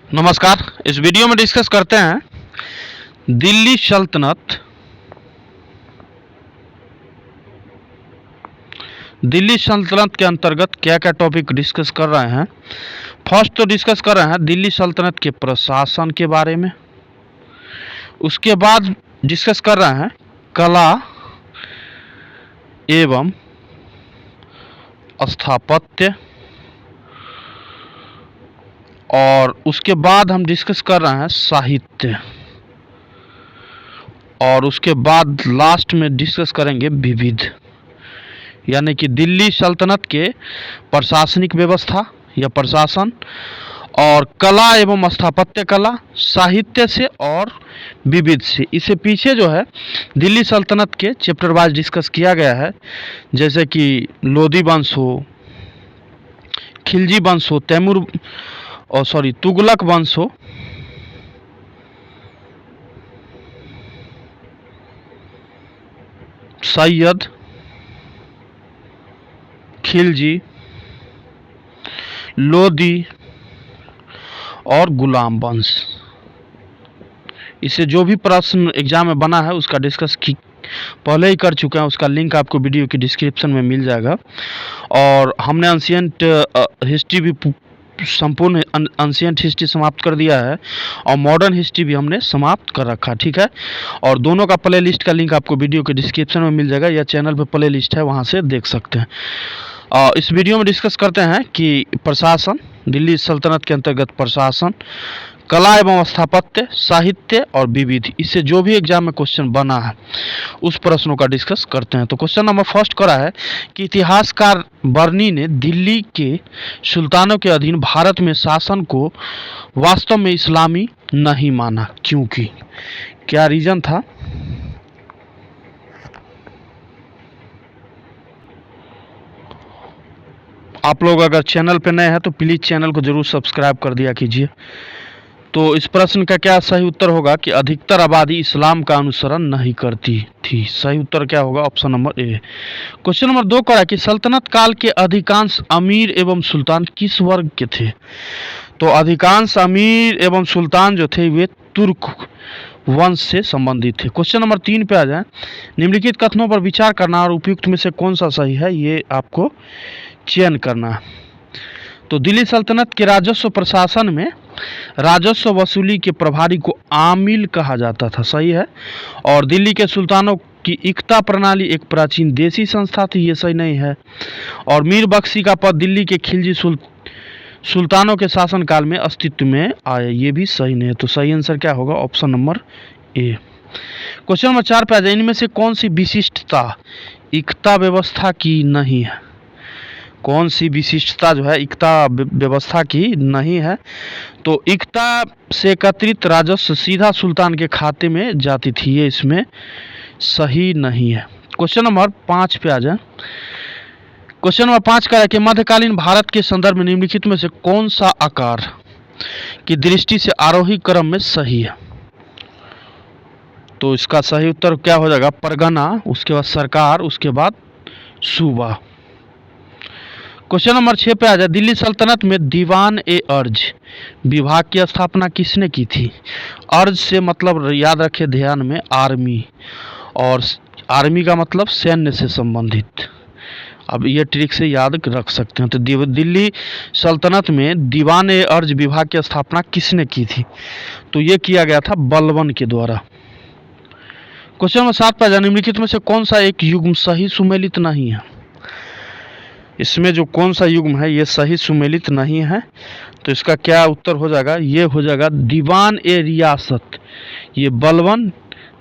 नमस्कार। इस वीडियो में डिस्कस करते हैं दिल्ली सल्तनत। दिल्ली सल्तनत के अंतर्गत क्या क्या टॉपिक डिस्कस कर रहे हैं। फर्स्ट तो डिस्कस कर रहे हैं दिल्ली सल्तनत के प्रशासन के बारे में। उसके बाद डिस्कस कर रहे हैं कला एवं स्थापत्य, और उसके बाद हम डिस्कस कर रहे हैं साहित्य, और उसके बाद लास्ट में डिस्कस करेंगे विविध, यानी कि दिल्ली सल्तनत के प्रशासनिक व्यवस्था या प्रशासन, और कला एवं स्थापत्य कला, साहित्य से और विविध से। इससे पीछे जो है दिल्ली सल्तनत के चैप्टर वाइज डिस्कस किया गया है, जैसे कि लोदी वंश हो, खिलजी वंश हो, तुगलक वंश हो, सैयद, खिलजी, लोदी और गुलाम वंश। इससे जो भी प्रश्न एग्जाम में बना है उसका डिस्कस पहले ही कर चुके हैं, उसका लिंक आपको वीडियो की डिस्क्रिप्शन में मिल जाएगा। और हमने एंशिएंट हिस्ट्री भी संपूर्ण एंशिएंट हिस्ट्री समाप्त कर दिया है, और मॉडर्न हिस्ट्री भी हमने समाप्त कर रखा, ठीक है। और दोनों का प्ले लिस्ट का लिंक आपको वीडियो के डिस्क्रिप्शन में मिल जाएगा, या चैनल पे प्ले लिस्ट है, वहाँ से देख सकते हैं। इस वीडियो में डिस्कस करते हैं कि प्रशासन, दिल्ली सल्तनत के अंतर्गत प्रशासन, कला एवं स्थापत्य, साहित्य और विविध। इससे जो भी एग्जाम में क्वेश्चन बना है उस प्रश्नों का डिस्कस करते हैं। तो क्वेश्चन नंबर फर्स्ट करा है कि इतिहासकार बर्नी ने दिल्ली के सुल्तानों के अधीन भारत में शासन को वास्तव में इस्लामी नहीं माना, क्योंकि क्या रीजन था। आप लोग अगर चैनल पे नए हैं तो प्लीज चैनल को जरूर सब्सक्राइब कर दिया कीजिए। तो इस प्रश्न का क्या सही उत्तर होगा कि अधिकतर आबादी इस्लाम का अनुसरण नहीं करती थी। सही उत्तर क्या होगा, option number A. Question number 2 का है कि सल्तनत काल के अधिकांश अमीर एवं सुल्तान किस वर्ग के थे। तो अधिकांश अमीर एवं सुल्तान जो थे वे तुर्क वंश से संबंधित थे। क्वेश्चन नंबर 3 पे आ जाए। निम्नलिखित कथनों पर विचार करना और उपयुक्त में से कौन सा सही है, ये आपको चयन करना है। तो दिल्ली सल्तनत के राजस्व प्रशासन में राजस्व वसूली के प्रभारी को आमिल कहा जाता था, सही है। और दिल्ली के सुल्तानों की इक्ता प्रणाली एक प्राचीन देसी संस्था थी, ये सही नहीं है। और मीर बख्शी का पद दिल्ली के खिलजी सुल्तानों के शासनकाल में अस्तित्व में आया, ये भी सही नहीं है। तो सही आंसर क्या होगा, option number A. Question number 4 पे आ जाए। इनमें से कौन सी विशिष्टता इक्ता व्यवस्था की नहीं है। कौन सी विशिष्टता जो है इक्ता व्यवस्था की नहीं है। तो इक्ता से एकत्रित राजस्व सीधा सुल्तान के खाते में जाती थी, ये इसमें सही नहीं है। क्वेश्चन नंबर 5 पे आ जाए। क्वेश्चन नंबर 5 का है कि मध्यकालीन भारत के संदर्भ में निम्नलिखित में से कौन सा आकार की दृष्टि से आरोही क्रम में सही है। तो इसका सही उत्तर क्या हो जाएगा, परगना, उसके बाद सरकार, उसके बाद सूबा। क्वेश्चन नंबर 6 पे आ जाए। दिल्ली सल्तनत में दीवान ए अर्ज विभाग की स्थापना किसने की थी। अर्ज से मतलब याद रखे ध्यान में आर्मी, और आर्मी का मतलब सैन्य से संबंधित। अब ये ट्रिक से याद रख सकते हैं। तो दिल्ली सल्तनत में दीवान ए अर्ज विभाग की स्थापना किसने की थी। तो ये किया गया था बलबन के द्वारा। क्वेश्चन नंबर 7 पे आ जाए। निम्नलिखित में से कौन सा एक युग्म सही सुमेलित नहीं है। इसमें जो कौन सा युग्म है ये सही सुमेलित नहीं है। तो इसका क्या उत्तर हो जाएगा, ये हो जाएगा दीवान ए रियासत। ये बलबन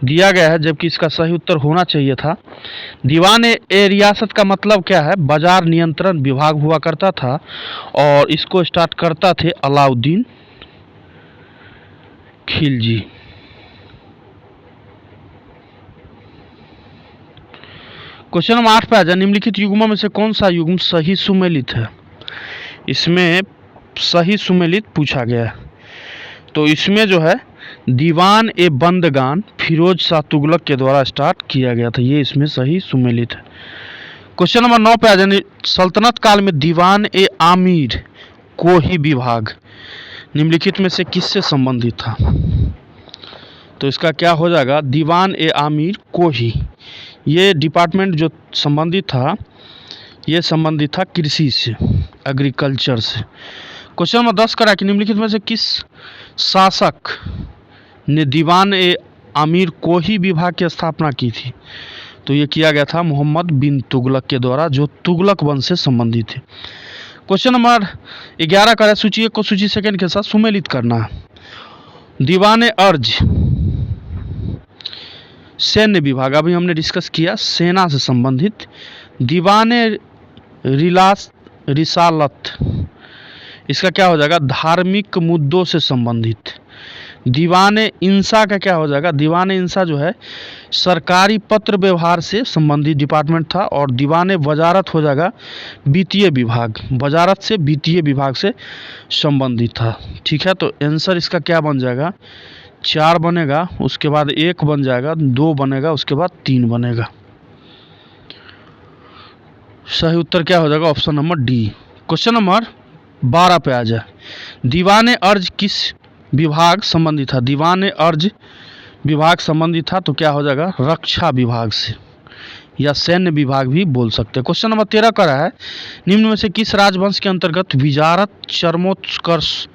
दिया गया है, जबकि इसका सही उत्तर होना चाहिए था दीवान ए रियासत। का मतलब क्या है, बाजार नियंत्रण विभाग हुआ करता था, और इसको स्टार्ट करता थे अलाउद्दीन खिलजी। क्वेश्चन नंबर 8 पे आ जाए। निम्नलिखित युग्मों में से कौन सा युग्म सही सुमेलित है। इसमें सही सुमेलित पूछा गया है। तो इसमें जो है दीवान ए बंदगान फिरोज शाह तुगलक के द्वारा स्टार्ट किया गया था, ये इसमें सही सुमेलित है। क्वेश्चन नंबर 9 पे आ जाए। सल्तनत काल में दीवान ए आमिर को ही विभाग निम्नलिखित में से किससे संबंधित था? तो इसका क्या हो जाएगा? दीवान ए आमिर कोही। ये डिपार्टमेंट जो संबंधित था, ये संबंधित था कृषि से, एग्रीकल्चर से। क्वेश्चन नंबर 10 करा कि निम्नलिखित में से किस शासक ने दीवान ए आमिर कोही विभाग की स्थापना की थी? तो ये किया गया था मोहम्मद बिन तुगलक के द्वारा, जो तुगलक वंश से संबंधित थे। क्वेश्चन नंबर 11 करा सूची 1 को सूची सेकंड के साथ सुमेलित करना। दीवान ए अर्ज सैन्य विभाग, अभी हमने डिस्कस किया, सेना से संबंधित। दीवान ए रिसालत, इसका क्या हो जाएगा? धार्मिक मुद्दों से संबंधित। दीवान इंसा का क्या हो जाएगा? दीवान इंसा जो है सरकारी पत्र व्यवहार से संबंधित डिपार्टमेंट था। और दीवान वजारत हो जाएगा वित्तीय विभाग, वजारत से वित्तीय विभाग से संबंधित था। ठीक है, तो आंसर इसका क्या बन जाएगा? 4 बनेगा, उसके बाद 1 बन जाएगा, 2 बनेगा, उसके बाद 3 बनेगा। सही उत्तर क्या हो जाएगा? Option number D. Question number 12 पे आ जाए। दीवान अर्ज किस विभाग संबंधित था? दीवान अर्ज विभाग संबंधित था तो क्या हो जाएगा? रक्षा विभाग से, या सैन्य विभाग भी बोल सकते हैं। क्वेश्चन नंबर 13 का है, निम्न में से किस राजवंश के अंतर्गत विजारत चरमोत्कर्ष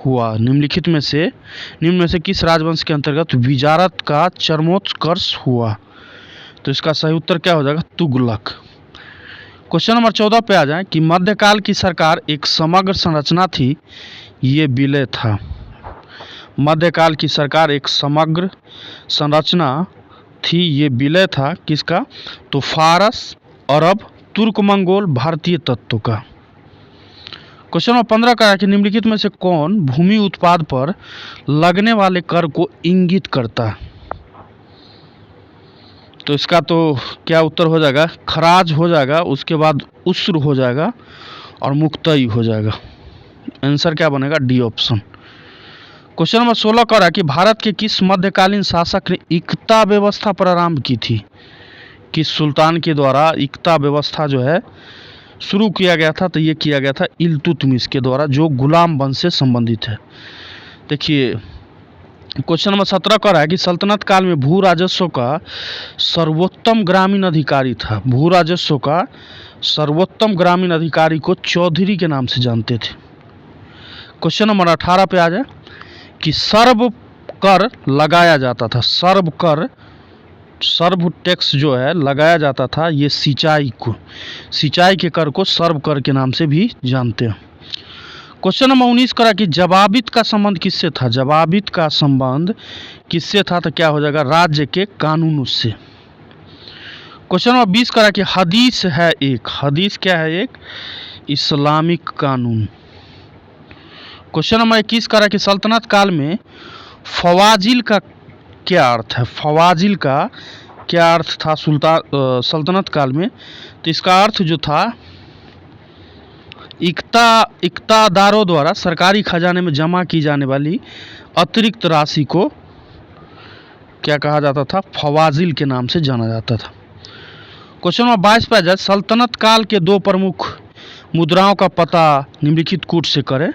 हुआ? निम्नलिखित में से किस राजवंश के अंतर्गत विजारत का चरमोत्कर्ष हुआ? तो इसका सही उत्तर क्या हो जाएगा? तुगलक। क्वेश्चन नंबर 14 पे आ जाए कि मध्यकाल की सरकार एक समग्र संरचना थी, ये विलय था। मध्यकाल की सरकार एक समग्र संरचना थी, ये विलय था। किसका? तो फारस, अरब, तुर्क, मंगोल, भारतीय तत्व का। क्वेश्चन नंबर 15 का है कि निम्नलिखित में से कौन भूमि उत्पाद पर लगने वाले कर को इंगित करता है? तो इसका तो क्या उत्तर हो जाएगा? खराज हो जाएगा, उसके बाद उस्र हो जाएगा और मुक्तई हो जाएगा। आंसर क्या बनेगा? D option. क्वेश्चन नंबर 16 का कि भारत के किस मध्यकालीन शासक ने इक्ता व्यवस्था प्रारंभ की थी? किस सुल्तान के द्वारा इक्ता व्यवस्था जो है शुरू किया गया था? तो ये किया गया था इल्तुतमिश के द्वारा, जो गुलाम वंश से संबंधित है। देखिए क्वेश्चन नंबर 17 का है कि सल्तनत काल में भू राजस्व का सर्वोत्तम ग्रामीण अधिकारी था। भू राजस्व का सर्वोत्तम ग्रामीण अधिकारी को चौधरी के नाम से जानते थे। क्वेश्चन नंबर 18 पे आ जाए कि सर्व कर लगाया जाता था। सर्व कर, सर्व टैक्स जो है लगाया जाता था, ये सिंचाई के कर को सर्व कर के नाम से भी जानते हैं। क्वेश्चन नंबर 19 करा कि जवाबित का संबंध किससे था? जवाबित का संबंध किससे था? तो क्या हो जाएगा? राज्य के कानूनों से। क्वेश्चन नंबर 20 करा कि हदीस है एक, हदीस क्या है? एक इस्लामिक कानून। क्वेश्चन नंबर 21 करा कि सल्तनत काल में फवाजिल का क्या अर्थ है? फवाजिल का क्या अर्थ था सल्तनत काल में? तो इसका अर्थ जो था, इक्तादारों द्वारा सरकारी खजाने में जमा की जाने वाली अतिरिक्त राशि को क्या कहा जाता था? फवाजिल के नाम से जाना जाता था। क्वेश्चन नंबर 22 पे जाए, सल्तनत काल के 2 प्रमुख मुद्राओं का पता निम्नलिखित कूट से करें।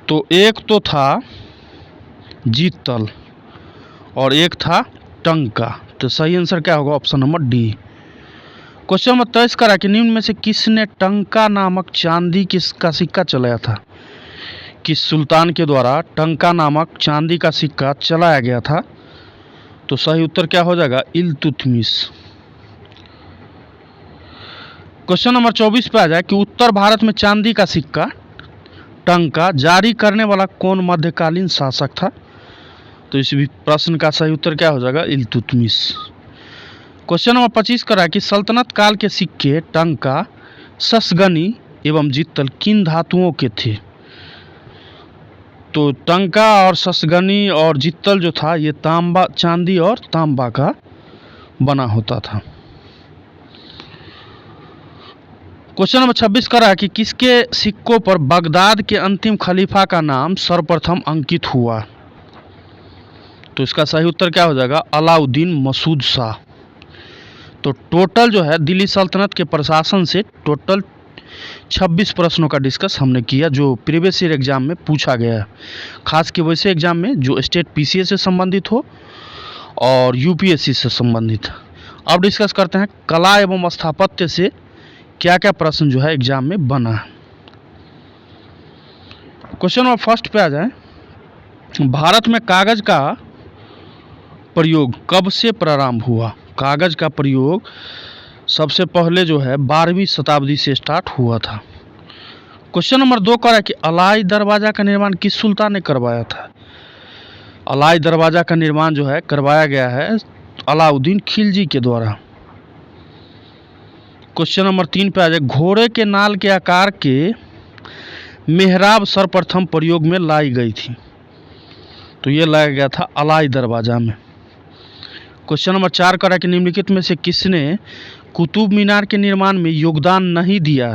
तो एक तो था जीतल और एक था टंका। तो सही आंसर क्या होगा? Option number D. Question number 23 करा कि निम्न में से किसने टंका नामक चांदी का सिक्का चलाया था? किस सुल्तान के द्वारा टंका नामक चांदी का सिक्का चलाया गया था? तो सही उत्तर क्या हो जाएगा? इल्तुतमिश। क्वेश्चन नंबर 24 पे आ जाए कि उत्तर भारत में चांदी का सिक्का टंका जारी करने वाला कौन मध्यकालीन शासक था? तो इस प्रश्न का सही उत्तर क्या हो जाएगा? इल्तुतमिश। क्वेश्चन नंबर 25 करा कि सल्तनत काल के सिक्के टंका, ससगनी एवं जित्तल किन धातुओं के थे? तो टंका और ससगनी और जित्तल जो था, ये तांबा, चांदी और तांबा का बना होता था। क्वेश्चन नंबर 26 करा कि किसके सिक्कों पर बगदाद के अंतिम खलीफा का नाम सर्वप्रथम अंकित हुआ? तो इसका सही उत्तर क्या हो जाएगा? अलाउद्दीन मसूद शाह। तो टोटल जो है दिल्ली सल्तनत के प्रशासन से टोटल 26 प्रश्नों का डिस्कस हमने किया जो प्रीवियस ईयर एग्जाम में पूछा गया है, खास के वैसे एग्जाम में जो स्टेट पीसीएस से संबंधित हो और यूपीएससी से संबंधित। अब डिस्कस करते हैं कला एवं स्थापत्य से क्या क्या प्रश्न जो है एग्जाम में बना है। क्वेश्चन नंबर फर्स्ट पे आ जाए, भारत में कागज का प्रयोग कब से प्रारंभ हुआ? कागज का प्रयोग सबसे पहले जो है 12वीं शताब्दी से स्टार्ट हुआ था। क्वेश्चन नंबर 2 कह रहा है कि अलाई दरवाजा का निर्माण किस सुल्तान ने करवाया था? अलाई दरवाजा का निर्माण जो है करवाया गया है अलाउद्दीन खिलजी के द्वारा। क्वेश्चन नंबर 3 पे आ जाए, घोड़े के नाल के आकार के मेहराब सर्वप्रथम प्रयोग में लाई गई थी, तो ये लाया गया था अलाई दरवाजा में। क्वेश्चन नंबर 4 कह रहा है कि निम्नलिखित में से किसने कुतुब मीनार के निर्माण में योगदान नहीं दिया?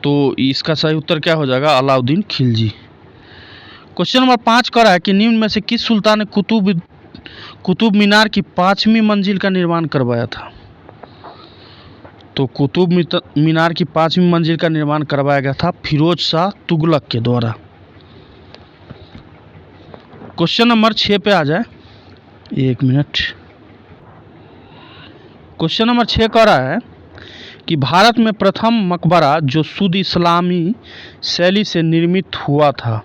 तो इसका सही उत्तर क्या हो जाएगा? अलाउद्दीन खिलजी। क्वेश्चन नंबर 5 कह रहा है कि निम्न में से किस सुल्तान ने कुतुब मीनार की 5वीं मंजिल का निर्माण करवाया था? तो कुतुब मीनार की 5वीं मंजिल का निर्माण करवाया गया था फिरोज शाह तुगलक के द्वारा। क्वेश्चन नंबर 6 पे आ जाए, 1 मिनट। क्वेश्चन नंबर 6 कह रहा है कि भारत में प्रथम मकबरा जो शुद्ध इस्लामी शैली से निर्मित हुआ था,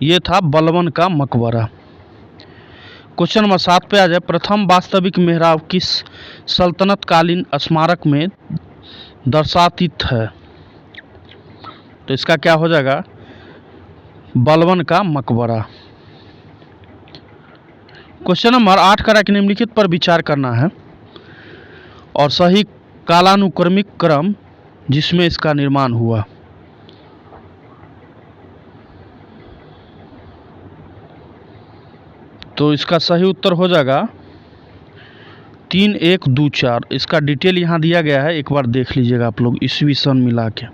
ये था बलबन का मकबरा। क्वेश्चन नंबर 7 पे आ जाए, प्रथम वास्तविक मेहराब किस सल्तनत कालीन स्मारक में दर्शातीत है? तो इसका क्या हो जाएगा? बलबन का मकबरा। क्वेश्चन नंबर 8 करा कि निम्नलिखित पर विचार करना है और सही कालानुक्रमिक क्रम जिसमें इसका निर्माण हुआ। तो इसका सही उत्तर हो जाएगा 3, 1, 2, 4। इसका डिटेल यहाँ दिया गया है, एक बार देख लीजिएगा आप लोग ईस्वी सन मिला के।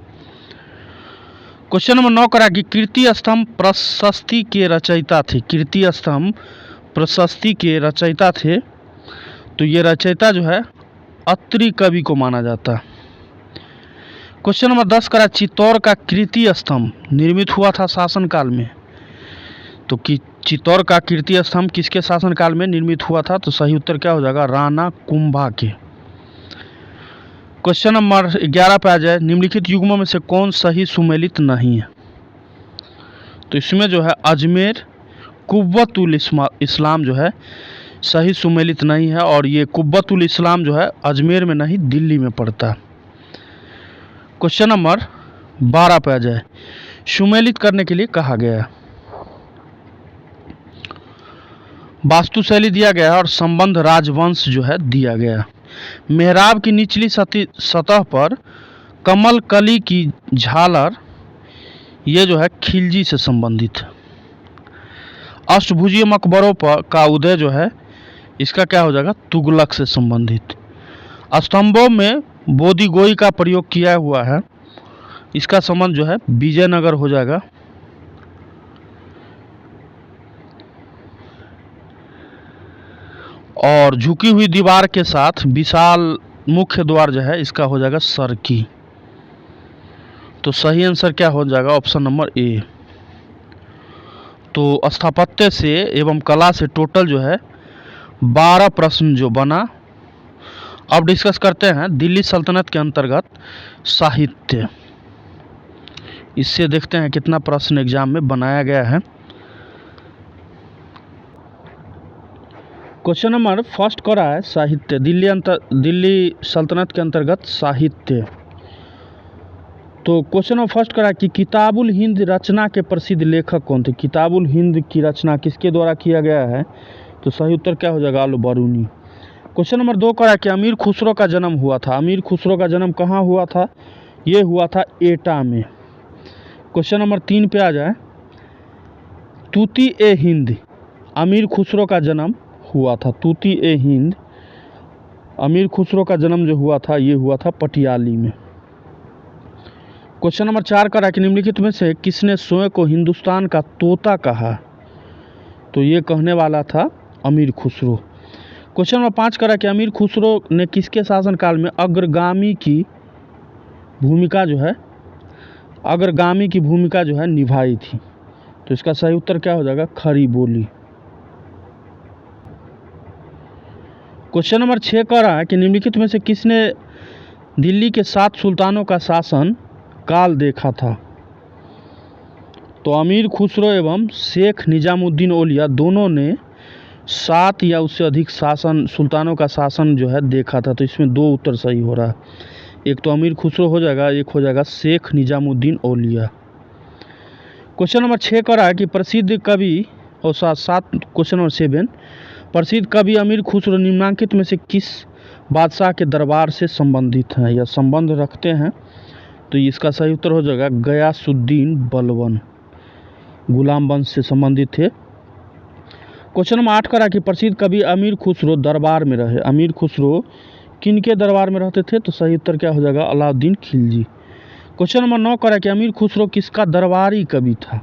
क्वेश्चन नंबर 9 करा कि कीर्ति स्तंभ प्रशस्ति के रचयिता थे। कीर्ति स्तंभ प्रशस्ति के रचयिता थे, तो ये रचयिता जो है अत्रि कवि को माना जाता है। क्वेश्चन नंबर 10 करा चित्तौड़ का कीर्ति स्तंभ निर्मित हुआ था शासनकाल में, तो चित्तौड़ का कीर्ति स्तंभ किसके शासनकाल में निर्मित हुआ था? तो सही उत्तर क्या हो जाएगा? राणा कुंभा के। क्वेश्चन नंबर 11 पे आ जाए, निम्नलिखित युग्मों में से कौन सही सुमेलित नहीं है? तो इसमें जो है अजमेर कुव्वतुल इस्लाम जो है सही सुमेलित नहीं है, और ये कुव्वतुल इस्लाम जो है अजमेर में नहीं दिल्ली में पड़ता है। क्वेश्चन नंबर 12 पे आ जाए, सुमेलित करने के लिए कहा गया है। वास्तुशैली दिया गया है और संबंध राजवंश जो है दिया गया। मेहराब की निचली सतह पर कमल कली की झालर, ये जो है खिलजी से संबंधित है। अष्टभुजीय मकबरों पर का उदय जो है इसका क्या हो जाएगा? तुगलक से संबंधित। स्तंभों में बोधिगोई का प्रयोग किया हुआ है, इसका संबंध जो है विजयनगर हो जाएगा। और झुकी हुई दीवार के साथ विशाल मुख्य द्वार जो है इसका हो जाएगा सरकी। तो सही आंसर क्या हो जाएगा? Option number A. तो स्थापत्य से एवं कला से टोटल जो है 12 प्रश्न जो बना। अब डिस्कस करते हैं दिल्ली सल्तनत के अंतर्गत साहित्य। इससे देखते हैं कितना प्रश्न एग्जाम में बनाया गया है। क्वेश्चन नंबर फर्स्ट करा है साहित्य, दिल्ली सल्तनत के अंतर्गत साहित्य। तो क्वेश्चन नंबर फर्स्ट करा कि किताबुल हिंद रचना के प्रसिद्ध लेखक कौन थे? किताबुल हिंद की रचना किसके द्वारा किया गया है? तो सही उत्तर क्या हो जाएगा? अल बरूनी। क्वेश्चन नंबर 2 करा कि अमीर खुसरो का जन्म हुआ था। अमीर खुसरो का जन्म कहाँ हुआ था? ये हुआ था एटा में। क्वेश्चन नंबर 3 पे आ जाए, तूती ए हिंद अमीर खुसरो का जन्म हुआ था। तूती ए हिंद अमीर खुसरो का जन्म जो हुआ था ये हुआ था पटियाली में। क्वेश्चन नंबर 4 करा कि निम्नलिखित में से किसने स्वयं को हिंदुस्तान का तोता कहा? तो ये कहने वाला था अमीर खुसरो। क्वेश्चन नंबर 5 करा कि अमीर खुसरो ने किसके शासनकाल में अग्रगामी की भूमिका जो है, अग्रगामी की भूमिका जो है निभाई थी। तो इसका सही उत्तर क्या हो जाएगा? खरी बोली। क्वेश्चन नंबर 6 कह रहा है कि निम्नलिखित में से किसने दिल्ली के 7 सुल्तानों का शासन काल देखा था? तो अमीर खुसरो एवं शेख निजामुद्दीन औलिया दोनों ने 7 या उससे अधिक सुल्तानों का शासन जो है देखा था। तो इसमें 2 उत्तर सही हो रहा है। एक तो अमीर खुसरो हो जाएगा, एक हो जाएगा शेख निजामुद्दीन औलिया। क्वेश्चन नंबर 6 कह रहा है कि प्रसिद्ध कवि और 7 क्वेश्चन नंबर 7, प्रसिद्ध कवि अमीर खुसरो निम्नांकित में से किस बादशाह के दरबार से संबंधित हैं या संबंध रखते हैं? तो इसका सही उत्तर हो जाएगा गयासुद्दीन बलबन, गुलाम वंश से संबंधित थे। क्वेश्चन नंबर 8 करा कि प्रसिद्ध कवि अमीर खुसरो दरबार में रहे। अमीर खुसरो किन के दरबार में रहते थे? तो सही उत्तर क्या हो जाएगा? अलाउद्दीन खिलजी। क्वेश्चन नंबर 9 करा कि अमीर खुसरो किसका दरबारी कवि था?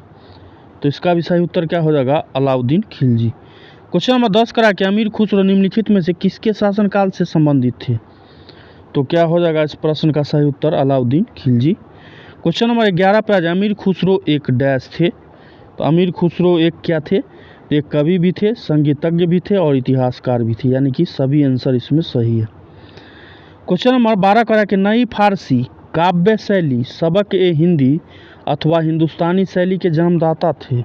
तो इसका भी सही उत्तर क्या हो जाएगा? अलाउद्दीन खिलजी। क्वेश्चन नंबर 10 करा कि अमीर खुसरो निम्नलिखित में से किसके शासनकाल से संबंधित थे? तो क्या हो जाएगा इस प्रश्न का सही उत्तर? अलाउद्दीन खिलजी। क्वेश्चन नंबर 11 पे आ जाए, अमीर खुसरो एक डैश थे। तो अमीर खुसरो एक क्या थे? एक कवि भी थे, संगीतज्ञ भी थे और इतिहासकार भी थे, यानी कि सभी आंसर इसमें सही है। क्वेश्चन नंबर 12 करा कि नई फारसी काव्य शैली सबक ए हिंदी अथवा हिंदुस्तानी शैली के जन्मदाता थे।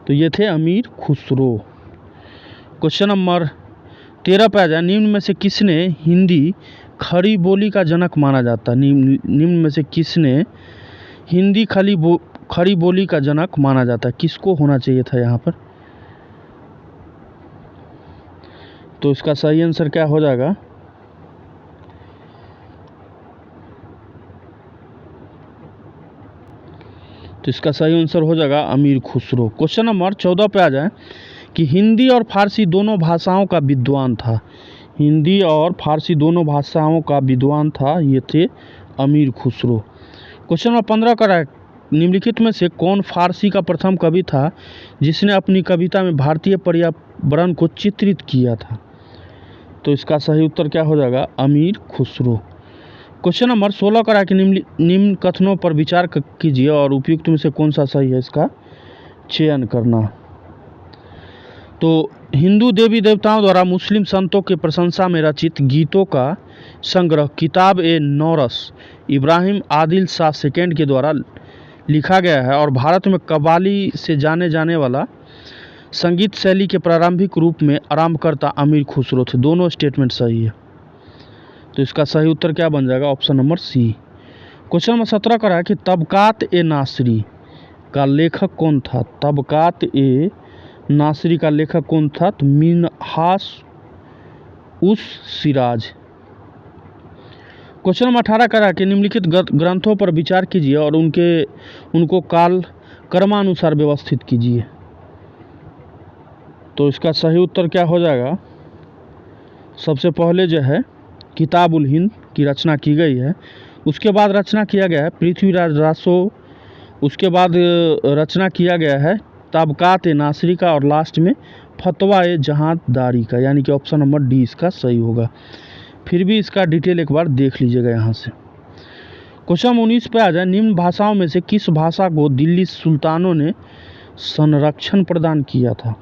तो ये थे अमीर खुसरो। क्वेश्चन नंबर 13 पे आ जाए, निम्न में से किसने हिंदी खड़ी बोली का जनक माना जाता है? निम्न में से किसने हिंदी खड़ी बोली का जनक माना जाता है? किसको होना चाहिए था यहाँ पर? तो इसका सही आंसर क्या हो जाएगा? तो इसका सही आंसर हो जाएगा अमीर खुसरो। क्वेश्चन नंबर 14 पे आ जाए कि हिंदी और फारसी दोनों भाषाओं का विद्वान था। हिंदी और फारसी दोनों भाषाओं का विद्वान था, ये थे अमीर खुसरो। क्वेश्चन नंबर 15 का है, निम्नलिखित में से कौन फारसी का प्रथम कवि था जिसने अपनी कविता में भारतीय पर्यावरण को चित्रित किया था? तो इसका सही उत्तर क्या हो जाएगा? अमीर खुसरो। क्वेश्चन नंबर 16 का है कि निम्न कथनों पर विचार कीजिए और उपयुक्त में से कौन सा सही है, इसका चयन करना। तो हिंदू देवी देवताओं द्वारा मुस्लिम संतों के प्रशंसा में रचित गीतों का संग्रह किताब ए नौरस इब्राहिम आदिल शाह सेकेंड के द्वारा लिखा गया है और भारत में कव्वाली से जाने जाने वाला संगीत शैली के प्रारंभिक रूप में आरंभकर्ता अमीर खुसरो थे। दोनों स्टेटमेंट सही है। तो इसका सही उत्तर क्या बन जाएगा? Option number C. Question number 17 का है कि तबकात ए नासरी का लेखक कौन था? तबकात ए नासरी का लेखक कौन था? तो मिन्हास उस सिराज। क्वेश्चन नंबर 18 का है कि निम्नलिखित ग्रंथों पर विचार कीजिए और उनको काल क्रमानुसार व्यवस्थित कीजिए। तो इसका सही उत्तर क्या हो जाएगा? सबसे पहले जो है किताबुल हिंद की रचना की गई है, उसके बाद रचना किया गया है पृथ्वीराज रासो, उसके बाद रचना किया गया है तबकात ए नासरी का और लास्ट में फतवा ए जहांदारी का, यानी कि ऑप्शन नंबर डी इसका सही होगा। फिर भी इसका डिटेल एक बार देख लीजिएगा यहाँ से। क्वेश्चन 19 पे आ जाए, निम्न भाषाओं में से किस भाषा को दिल्ली सुल्तानों ने संरक्षण प्रदान किया था?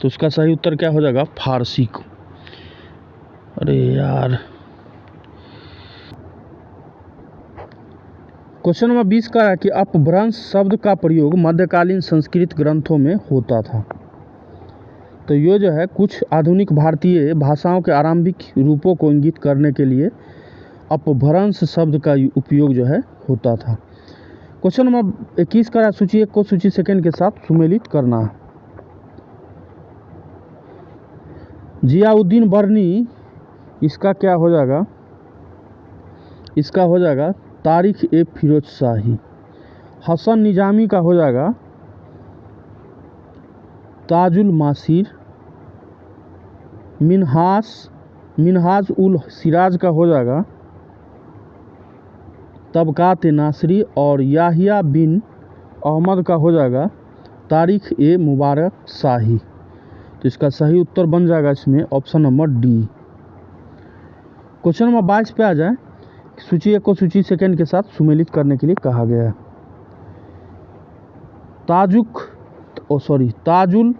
तो इसका सही उत्तर क्या हो जाएगा? फारसी को। अरे यार। क्वेश्चन नंबर 20 का है कि अपभ्रंश शब्द का प्रयोग मध्यकालीन संस्कृत ग्रंथों में होता था। तो ये जो है कुछ आधुनिक भारतीय भाषाओं के आरंभिक रूपों को इंगित करने के लिए अपभ्रंश शब्द का उपयोग जो है होता था। क्वेश्चन नंबर 21 का सूची 1 को सूची सेकंड के साथ सुमेलित करना है। जियाउद्दीन बर्नी, इसका क्या हो जाएगा? इसका हो जाएगा तारीख ए फिरोज शाही। हसन निजामी का हो जाएगा ताजुल मासीर। मिन्हाज उल सिराज का हो जाएगा तबकात नासरी और याहिया बिन अहमद का हो जाएगा तारीख ए मुबारक शाही। तो इसका सही उत्तर बन जाएगा इसमें option number D. Question number 22 पे आ जाए सूची 1 को सूची सेकंड के साथ सुमेलित करने के लिए कहा गया है। ताजुल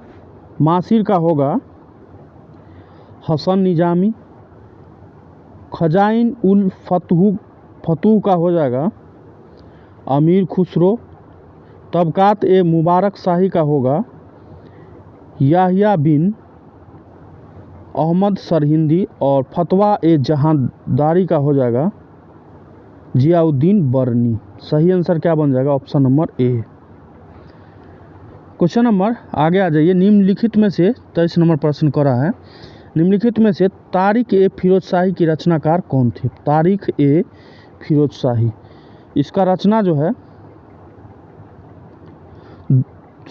मासिर का होगा हसन निजामी। खजाइन उल फतूह का हो जाएगा अमीर खुसरो। तबकात ए मुबारक शाही का होगा याहिया बिन अहमद सरहिंदी। और फतवा ए जहांदारी का हो जाएगा जियाउद्दीन बरनी। सही आंसर क्या बन जाएगा? Option number A. Question number आगे आ जाइए। निम्नलिखित में से 23 नंबर प्रश्न करा है। निम्नलिखित में से तारिक ए फिरोज शाही की रचनाकार कौन थे? तारिक ए फिरोज शाही, इसका रचना जो है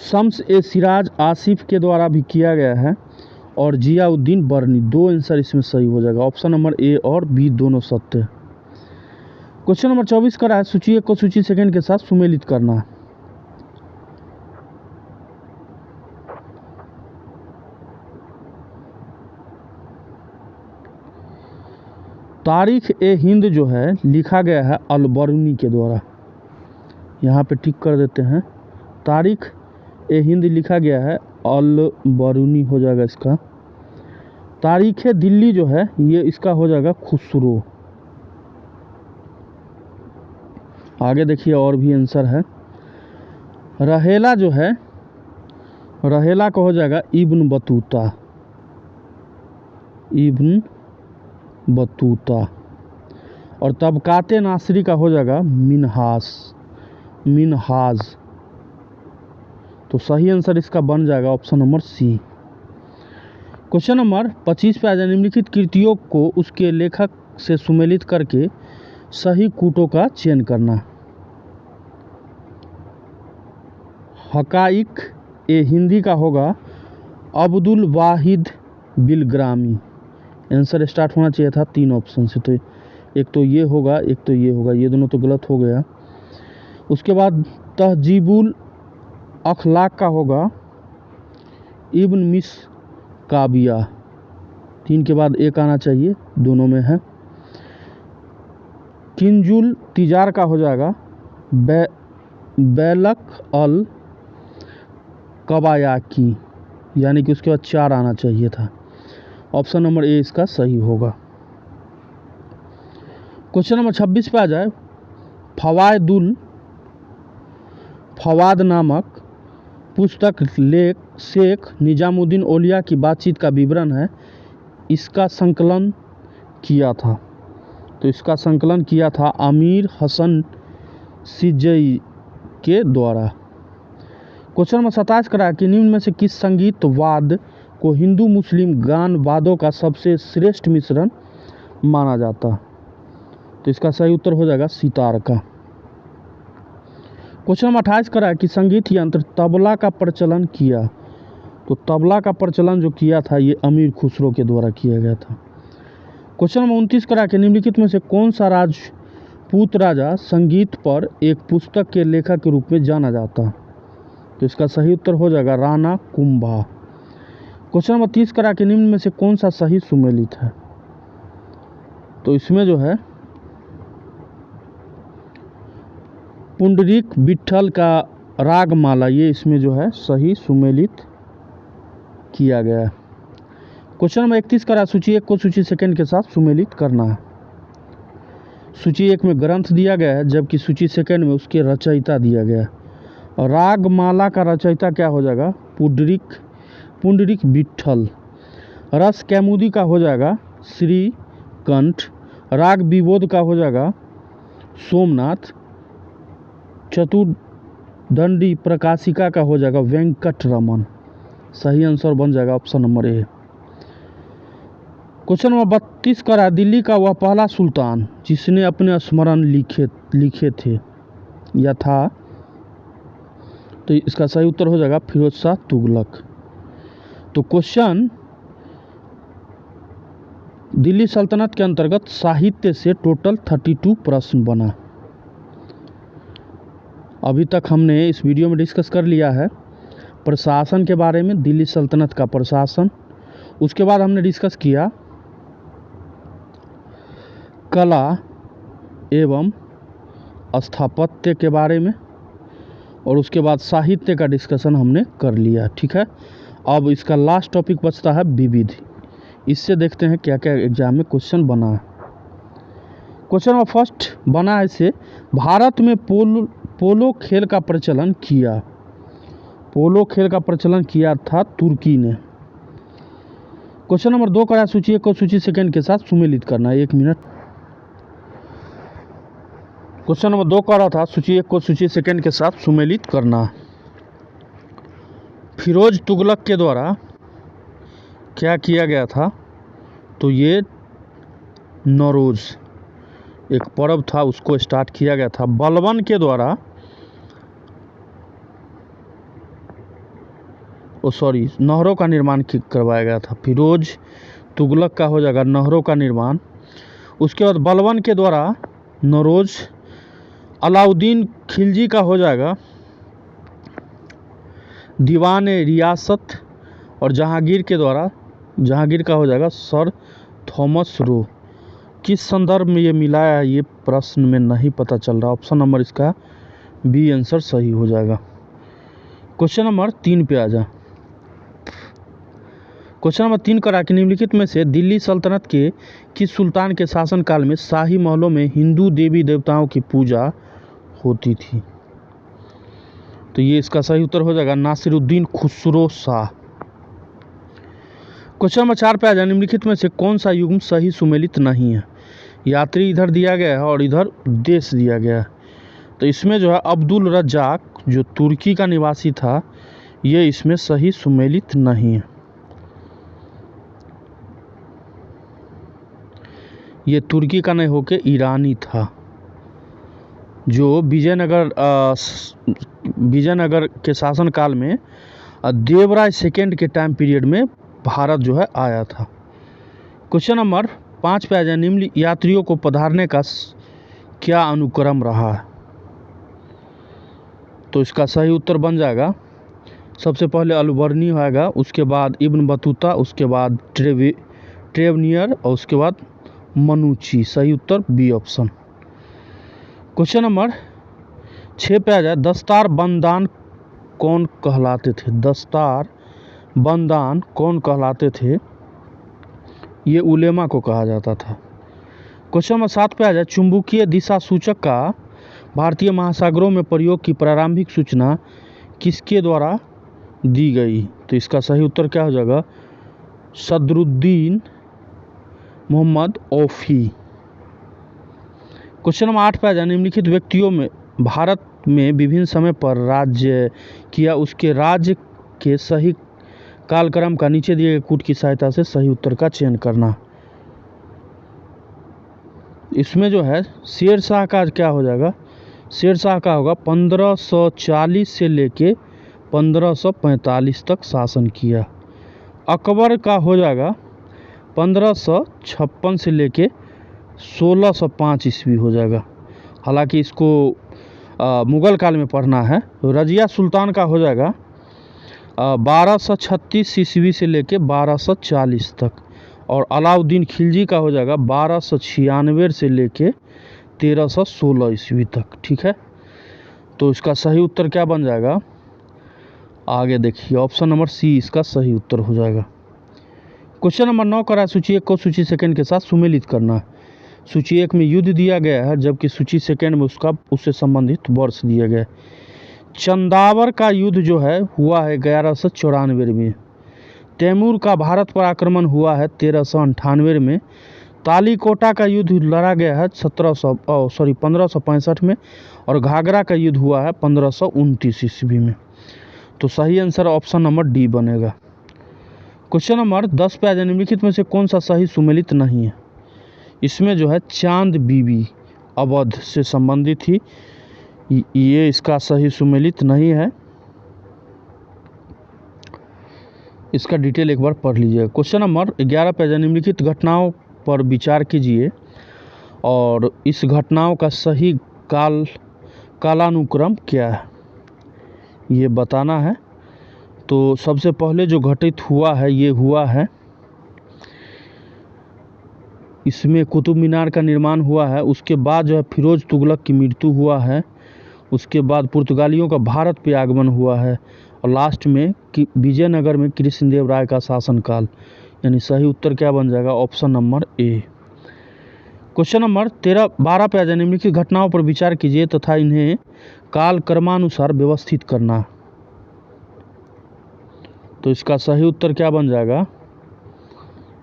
शम्स ए सिराज आसिफ के द्वारा भी किया गया है और जियाउद्दीन बरनी। 2 आंसर इसमें सही हो जाएगा। ऑप्शन नंबर ए और बी दोनों सत्य है। क्वेश्चन नंबर 24 करा है। सूची 1 को सूची सेकंड के साथ सुमेलित करना है। तारीख ए हिंद जो है लिखा गया है अल बरूनी के द्वारा। यहाँ पे टिक कर देते हैं। तारीख ए हिंद लिखा गया है अल बरूनी हो जाएगा इसका। तारीख दिल्ली जो है ये इसका हो जाएगा खुसरो। आगे देखिए और भी आंसर है। रहेला जो है, रहेला का हो जाएगा इब्न बतूता। Ibn Battuta. और तबकाते नासरी का हो जाएगा मिनहाज। तो सही आंसर इसका बन जाएगा option number C. Question number 25 पे आ जाए। निम्नलिखित कृतियों को उसके लेखक से सुमेलित करके सही कूटों का चयन करना। हकाइक ए हिंदी का होगा अब्दुल वाहिद बिलग्रामी। आंसर स्टार्ट होना चाहिए था 3 ऑप्शन से, तो एक तो ये होगा, एक तो ये होगा, ये दोनों तो गलत हो गया। उसके बाद तहजीबुल अखलाक का होगा इब्न मिस काबिया। 3 के बाद एक आना चाहिए, दोनों में है। किंजुल तिजार का हो जाएगा बैलक अल कबायाकी, यानी कि उसके बाद 4 आना चाहिए था। ऑप्शन नंबर ए इसका सही होगा। क्वेश्चन नंबर 26 पे आ जाए। फवाद नामक पुस्तक लेख शेख निजामुद्दीन औलिया की बातचीत का विवरण है। इसका संकलन किया था, तो इसका संकलन किया था अमीर हसन सिजई के द्वारा। क्वेश्चन नंबर 27 करा कि निम्न में से किस संगीत वाद को हिंदू मुस्लिम गान वादों का सबसे श्रेष्ठ मिश्रण माना जाता? तो इसका सही उत्तर हो जाएगा सितार का। क्वेश्चन नंबर 28 करा कि संगीत यंत्र तबला का प्रचलन किया। तो तबला का प्रचलन जो किया था ये अमीर खुसरो के द्वारा किया गया था। क्वेश्चन नंबर 29 करा कि निम्नलिखित में से कौन सा राजपूत राजा संगीत पर एक पुस्तक के लेखक के रूप में जाना जाता? तो इसका सही उत्तर हो जाएगा राणा कुंभा। क्वेश्चन नंबर 30 करा कि निम्न में से कौन सा सही सुमेलित है? तो इसमें जो है पुंडरीक विट्ठल का रागमाला, ये इसमें जो है सही सुमेलित किया गया है। क्वेश्चन नंबर 31 करा सूची 1 को सूची सेकंड के साथ सुमेलित करना है। सूची 1 में ग्रंथ दिया गया है, जबकि सूची सेकंड में उसके रचयिता दिया गया है। और रागमाला का रचयिता क्या हो जाएगा? पुंडरीक विट्ठल। रस कैमुदी का हो जाएगा श्रीकंठ। राग विबोध का हो जाएगा सोमनाथ। चतुर्दंडी प्रकाशिका का हो जाएगा वेंकटरमन। सही आंसर बन जाएगा option number A. Question number 32 करा दिल्ली का वह पहला सुल्तान जिसने अपने स्मरण लिखे थे या था? तो इसका सही उत्तर हो जाएगा फिरोज शाह तुगलक। तो क्वेश्चन दिल्ली सल्तनत के अंतर्गत साहित्य से टोटल 32 प्रश्न बना। अभी तक हमने इस वीडियो में डिस्कस कर लिया है प्रशासन के बारे में, दिल्ली सल्तनत का प्रशासन। उसके बाद हमने डिस्कस किया कला, एवं स्थापत्य के बारे में, और उसके बाद साहित्य का डिस्कशन हमने कर लिया। ठीक है, अब इसका लास्ट टॉपिक बचता है विविध। इससे देखते हैं क्या क्या एग्जाम में क्वेश्चन बना है। क्वेश्चन नंबर फर्स्ट बना है इसे, भारत में पोलो खेल का प्रचलन किया। पोलो खेल का प्रचलन किया था तुर्की ने। क्वेश्चन नंबर 2 का सूची 1 को सूची सेकंड के साथ सुमेलित करना है। 1 मिनट। क्वेश्चन नंबर 2 का रहा था सूची 1 को सूची सेकंड के साथ सुमेलित करना। फिरोज तुगलक के द्वारा क्या किया गया था, तो ये नौरोज एक पर्व था, उसको स्टार्ट किया गया था। बलबन के द्वारा नहरों का निर्माण करवाया गया था। फिरोज तुगलक का हो जाएगा नहरों का निर्माण। उसके बाद बलबन के द्वारा नौरोज। अलाउद्दीन खिलजी का हो जाएगा दीवान रियासत। और जहांगीर का हो जाएगा सर थॉमस रो। किस संदर्भ में ये मिलाया है, ये प्रश्न में नहीं पता चल रहा। ऑप्शन नंबर इसका बी आंसर सही हो जाएगा। क्वेश्चन नंबर 3 पे आ जा। क्वेश्चन नंबर 3 करा कि निम्नलिखित में से दिल्ली सल्तनत के किस सुल्तान के शासनकाल में शाही महलों में हिंदू देवी देवताओं की पूजा होती थी, तो ये इसका सही उत्तर हो जाएगा नासिरुद्दीन खुसरो शाह। क्वेश्चन नंबर 4 पे आ जाए, निम्नलिखित में से कौन सा युग्म सही सुमेलित नहीं है। यात्री इधर दिया गया है और इधर देश दिया गया है, तो इसमें जो है अब्दुल रज्जाक जो तुर्की का निवासी था, ये इसमें सही सुमेलित नहीं है। ये तुर्की का नहीं होके ईरानी था, जो विजयनगर के शासनकाल में देवराय सेकेंड के टाइम पीरियड में भारत जो है आया था। क्वेश्चन नंबर 5 पे आ जाए, निम्न यात्रियों को पधारने का क्या अनुक्रम रहा है, तो इसका सही उत्तर बन जाएगा सबसे पहले अलबर्नी होगा, उसके बाद इब्न बतूता, उसके बाद ट्रेवनियर और उसके बाद मनुची। सही उत्तर बी ऑप्शन। क्वेश्चन नंबर 6 पे आ जाए, दस्तार बंदान कौन कहलाते थे। दस्तार बंदान कौन कहलाते थे, ये उलेमा को कहा जाता था। क्वेश्चन नंबर 7 पे आ जाए, चुंबकीय दिशा सूचक का भारतीय महासागरों में प्रयोग की प्रारंभिक सूचना किसके द्वारा दी गई, तो इसका सही उत्तर क्या हो जाएगा सदरुद्दीन मोहम्मद औफी। क्वेश्चन नंबर 8 पे आ जाए, निम्नलिखित व्यक्तियों में भारत में विभिन्न समय पर राज्य किया, उसके राज्य के सही कालक्रम का नीचे दिए गए कूट की सहायता से सही उत्तर का चयन करना। इसमें जो है शेर शाह का क्या हो जाएगा, शेर शाह का होगा 1540 से लेके 1545 तक शासन किया। अकबर का हो जाएगा 1556 से लेके 1605 ईस्वी हो जाएगा, हालांकि इसको मुग़ल काल में पढ़ना है। रजिया सुल्तान का हो जाएगा 1236 ईस्वी से लेके 1240 तक, और अलाउद्दीन खिलजी का हो जाएगा 1296 से लेके 1316 ईस्वी तक। ठीक है, तो इसका सही उत्तर क्या बन जाएगा, आगे देखिए ऑप्शन नंबर सी इसका सही उत्तर हो जाएगा। क्वेश्चन नंबर 9 करा, सूची 1 को सूची सेकंड के साथ सुमेलित करना। सूची 1 में युद्ध दिया गया है, जबकि सूची सेकंड में उससे संबंधित वर्ष दिया गया है। चंदावर का युद्ध जो है हुआ है 1194 में। तैमूर का भारत पर आक्रमण हुआ है 1398 में। तालीकोटा का युद्ध लड़ा गया है 1565 में, और घाघरा का युद्ध हुआ है 1529 ईस्वी में। तो सही आंसर ऑप्शन नंबर डी बनेगा। क्वेश्चन नंबर 10 पे आ जाए, निम्नलिखित में से कौन सा सही सुमेलित नहीं है। इसमें जो है चांद बीबी अवध से संबंधित थी, ये इसका सही सुमेलित नहीं है। इसका डिटेल एक बार पढ़ लीजिए। क्वेश्चन नंबर 11 पे जाए, निम्नलिखित घटनाओं पर विचार कीजिए और इस घटनाओं का सही कालानुक्रम क्या है, ये बताना है। तो सबसे पहले जो घटित हुआ है, ये हुआ है इसमें कुतुब मीनार का निर्माण हुआ है। उसके बाद जो है फिरोज तुगलक की मृत्यु हुआ है। उसके बाद पुर्तगालियों का भारत पे आगमन हुआ है और लास्ट में कि विजयनगर में कृष्णदेव राय का शासनकाल। यानी सही उत्तर क्या बन जाएगा? Option number A. Question number 12 पे आ जाए, निम्नलिखित घटनाओं पर विचार कीजिए तथा इन्हें काल क्रमानुसार व्यवस्थित करना। तो इसका सही उत्तर क्या बन जाएगा?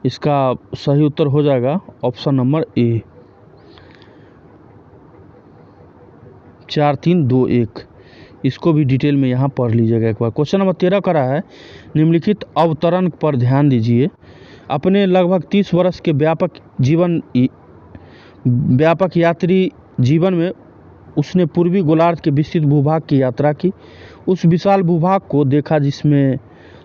इसका सही उत्तर हो जाएगा ऑप्शन नंबर ए, 4 3 2 1। इसको भी डिटेल में यहाँ पढ़ लीजिएगा एक बार। क्वेश्चन नंबर 13 का रहा है, निम्नलिखित अवतरण पर ध्यान दीजिए। अपने लगभग 30 वर्ष के व्यापक यात्री जीवन में उसने पूर्वी गोलार्ध के विस्तृत भूभाग की यात्रा की। उस विशाल भूभाग को देखा जिसमें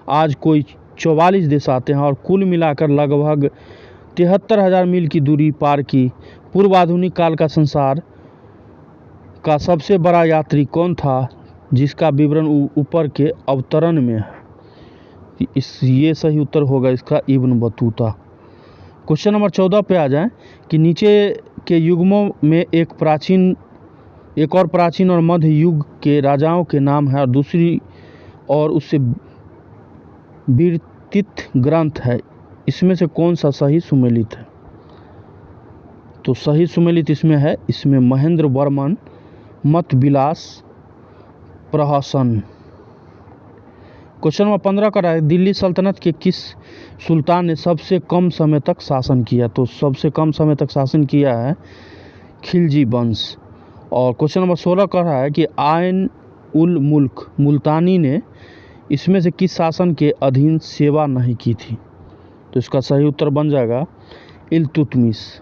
आज कोई 44 देश आते हैं और कुल मिलाकर लगभग 73,000 मील की दूरी पार की। पूर्व आधुनिक काल का संसार का सबसे बड़ा यात्री कौन था, जिसका विवरण ऊपर के अवतरण में है? ये सही उत्तर होगा इसका इब्न बतूता। क्वेश्चन नंबर 14 पे आ जाएं कि नीचे के युगों में एक और प्राचीन और मध्य युग के राजाओं के नाम है और दूसरी और उससे विवर्तित ग्रंथ है। इसमें से कौन सा सही सुमेलित है? तो सही सुमेलित इसमें है, इसमें महेंद्र वर्मन मत विलास प्रहसन। क्वेश्चन नंबर 15 का है, दिल्ली सल्तनत के किस सुल्तान ने सबसे कम समय तक शासन किया? तो सबसे कम समय तक शासन किया है खिलजी वंश। और क्वेश्चन नंबर 16 का रहा है कि आयन उल मुल्क मुल्तानी ने इसमें से किस शासन के अधीन सेवा नहीं की थी? तो इसका सही उत्तर बन जाएगा इल्तुतमिश।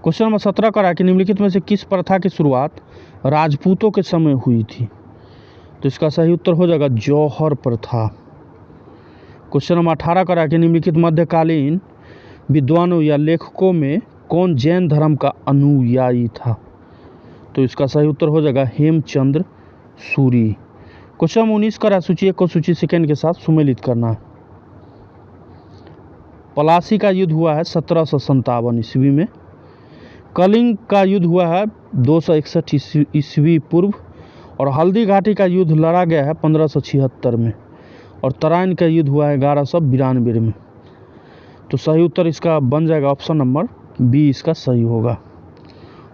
क्वेश्चन नंबर 17 का रहा है कि निम्नलिखित में से किस प्रथा की शुरुआत राजपूतों के समय हुई थी? तो इसका सही उत्तर हो जाएगा जौहर प्रथा। क्वेश्चन नंबर 18 का रहा है कि निम्नलिखित मध्यकालीन विद्वानों या लेखकों में कौन जैन धर्म का अनुयायी था? तो इसका सही उत्तर हो जाएगा हेमचंद्र सूरी। क्वेश्चन 19 का रहा है, सूची 1 को सूची सेकंड के साथ सुमेलित करना। पलासी का युद्ध हुआ है 1757 ईस्वी में। कलिंग का युद्ध हुआ है 261 ईस्वी पूर्व और हल्दी घाटी का युद्ध लड़ा गया है 1576 में और तराइन का युद्ध हुआ है 1192 में। तो सही उत्तर इसका बन जाएगा ऑप्शन नंबर बी, इसका सही होगा।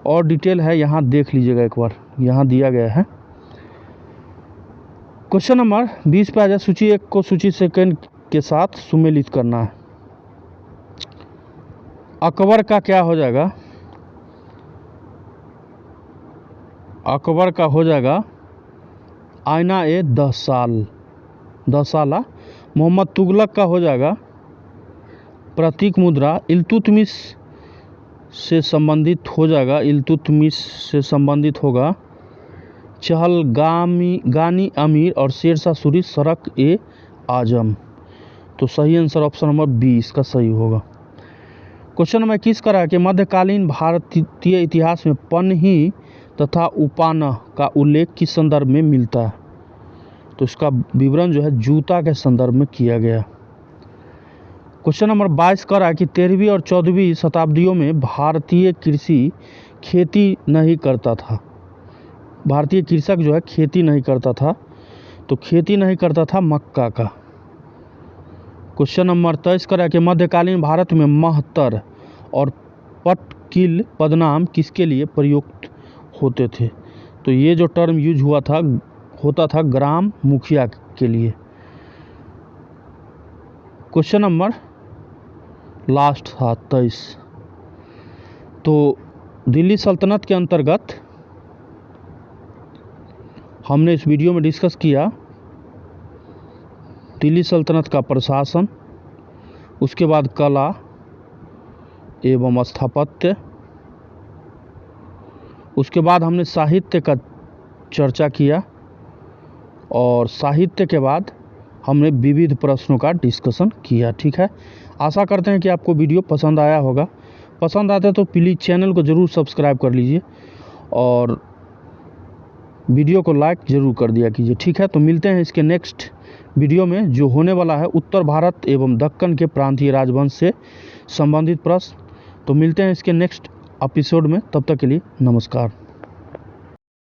और डिटेल है यहाँ देख लीजिएगा एक बार, यहाँ दिया गया है। क्वेश्चन नंबर 20 पे आ जाए, सूची 1 को सूची सेकंड के साथ सुमेलित करना है। अकबर का क्या हो जाएगा? अकबर का हो जाएगा आईना ए 10 साला। मोहम्मद तुगलक का हो जाएगा प्रतीक मुद्रा। इल्तुतमिश से संबंधित हो जाएगा, इल्तुतमिश से संबंधित होगा चहलगानी अमीर और शेरशाह सूरी सड़क ए आजम। तो सही आंसर ऑप्शन नंबर बी इसका सही होगा। क्वेश्चन नंबर 21 का है कि मध्यकालीन भारतीय इतिहास में पन्ही तथा उपानह का उल्लेख किस संदर्भ में मिलता है? तो इसका विवरण जो है जूता के संदर्भ में किया गया। क्वेश्चन नंबर 22 का है कि 13वीं और 14वीं शताब्दियों में भारतीय कृषि खेती नहीं करता था। भारतीय कृषक जो है खेती नहीं करता था, तो खेती नहीं करता था मक्का का। क्वेश्चन नंबर 23 का है कि मध्यकालीन भारत में महतर और पटकिल पदनाम किसके लिए प्रयुक्त होते थे? तो ये जो टर्म यूज होता था ग्राम मुखिया के लिए। क्वेश्चन नंबर लास्ट था 23। तो दिल्ली सल्तनत के अंतर्गत हमने इस वीडियो में डिस्कस किया दिल्ली सल्तनत का प्रशासन, उसके बाद कला एवं स्थापत्य, उसके बाद हमने साहित्य का चर्चा किया और साहित्य के बाद हमने विविध प्रश्नों का डिस्कशन किया। ठीक है, आशा करते हैं कि आपको वीडियो पसंद आया होगा। पसंद आता है तो प्लीज़ चैनल को ज़रूर सब्सक्राइब कर लीजिए और वीडियो को लाइक ज़रूर कर दिया कीजिए। ठीक है, तो मिलते हैं इसके नेक्स्ट वीडियो में जो होने वाला है उत्तर भारत एवं दक्कन के प्रांतीय राजवंश से संबंधित प्रश्न। तो मिलते हैं इसके नेक्स्ट एपिसोड में, तब तक के लिए नमस्कार।